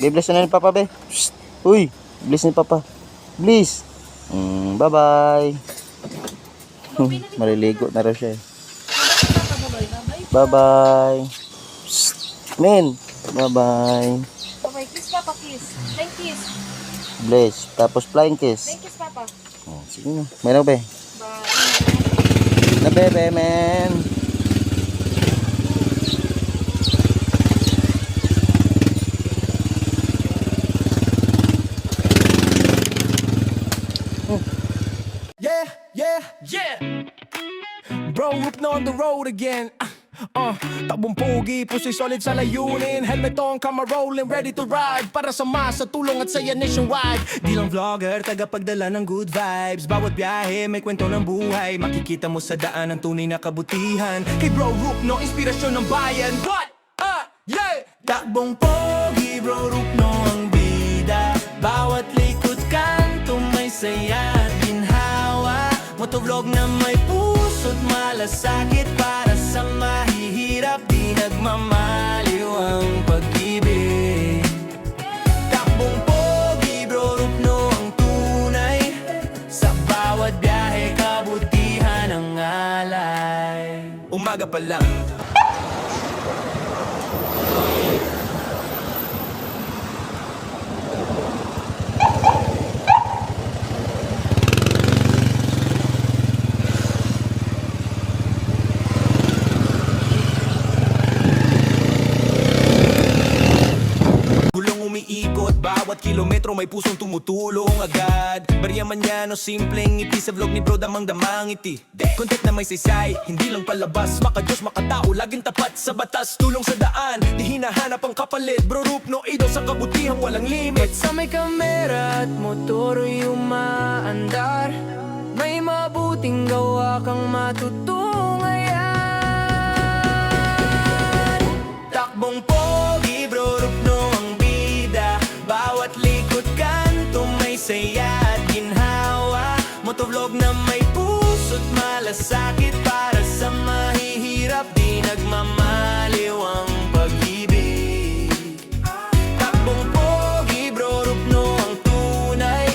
Be-bless na ni Papa, be. Shh. Uy, bless ni Papa. Bless. Bye-bye. Maliligo na raw siya eh. Bye-bye. Men. Bye-bye. Bye-bye. Kiss, Papa. Kiss. Flying kiss. Bless. Tapos flying kiss. Flying kiss, Papa. Oh, sige na. Meron be. Bye. Na bebe, men. Yeah! Bro, Roop na on the road again. Takbong pogi, puso'y solid sa layunin. Helmet on, camera rolling, ready to ride. Para sa masa, tulong at saya nationwide. Di lang vlogger, tagapagdala ng good vibes. Bawat biyahe, may kwento ng buhay. Makikita mo sa daan ang tunay na kabutihan. Kay Bro Roop, no, inspirasyon ng bayan. What? Yeah! Takbong pogi, Bro Roop, no, ang bida. Bawat likod kanto, may saya at ginhawa. Motovlog na may puso't malasakit. Para sa mahihirap, di nagmamaliw ang pag-ibig. Takbong pogi, Bro Roop, no, ang tunay. Sa bawat biyahe, kabutihan ang alay. Umaga pa lang. Umiikot, bawat kilometro may pusong tumutulong agad. Barya man yan o simpleng ngiti sa vlog ni Bro, damang-damang ngiti. Content na may saysay, hindi lang palabas. Maka-Diyos, makatao, laging tapat sa batas. Tulong sa daan, di hinahanap ang kapalit. Bro Roop, no, idaw sa kabutihang walang limit. Sa may kamera at motoro'y umaandar, may mabuting gawa kang matutunghayan. Takbong pogi, Bro Roop, no, ang bida. Bawat likod kanto, may saya at ginhawa. Motovlog na may puso't malasakit. Para sa mahihirap, di nagmamaliw ang pag-ibig. Takbong pogi, Bro Roop, no, ang tunay.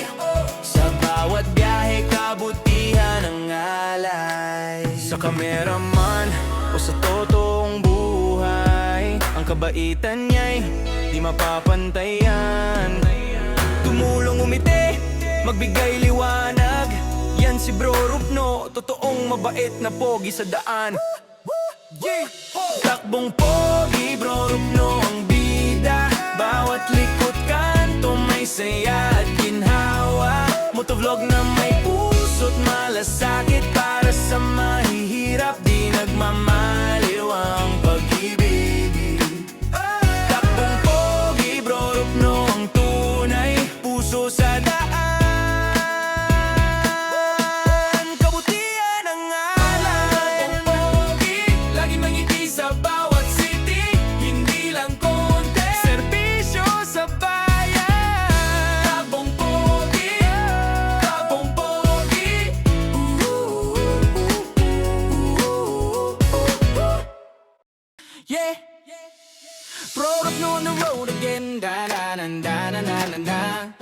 Sa bawat biyahe, kabutihan ang alay. Sa kameraman o sa totoong buhay, ang kabaitan niya'y di mapapantayan. Tumulong umiti, magbigay liwanag. Yan si Bro Roop, no, totoong mabait na pogi sa daan. Takbong pogi, Bro Roop, no, ang bida. Bawat likod kanto, may saya at ginhawa. Motovlog na may puso't malasakit. Para sa mahihirap, di nagmamaliw ang pag-ibig. Takbong pogi, Bro Roop, no, ang tunay. Puso sa daan, kabutihan ang alay. Takbong pogi, laging mangiti sa bawat city. Hindi lang konti, serbisyo sa bayan. Takbong pogi, takbong pogi. Yeah. Bro Roop, no, on the road again. Da na na na na na na.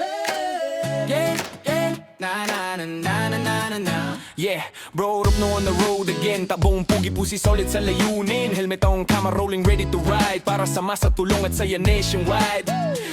Yeah, yeah. Na na na na na na na. Yeah, Bro Roop, no, on the road again. Tabong pugi, pusi solid sa layunin. Helmet on, camera rolling, ready to ride. Para sa masa, tulong at saya nationwide.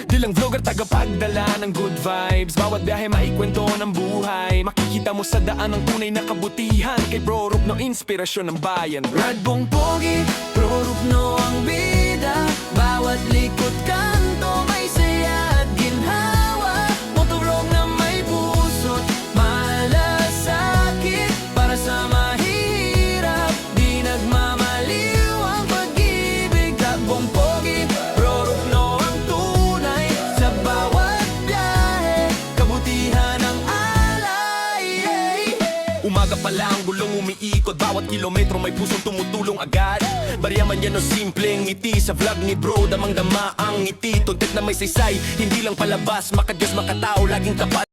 Di lang vlogger, tagapagdala ng good vibes. Bawat biyahe, maikwento ng buhay. Makikita mo sa daan ang tunay na kabutihan. Kay Bro Roop, no, inspirasyon ng bayan. Radbong pogi, Bro Roop, no, ang bida. Bawat likod kanto, may saya at ginhawa. Motovlog na may puso't malasakit. Para sa mahirap, di nagmamaliw ang pag-ibig. Takbong pogi, Bro Roop, no, ang tunay. Sa bawat biyahe, kabutihan ang alay. Umaga pa lang, gulong umiikot. Bawat kilometro may pusong tumutulong agad. Barya man yan o simpleng ngiti sa vlog ni Bro, damang-dama ang ngiti. Tuntit na may saysay, hindi lang palabas. Maka-Diyos, makatao, laging tapat.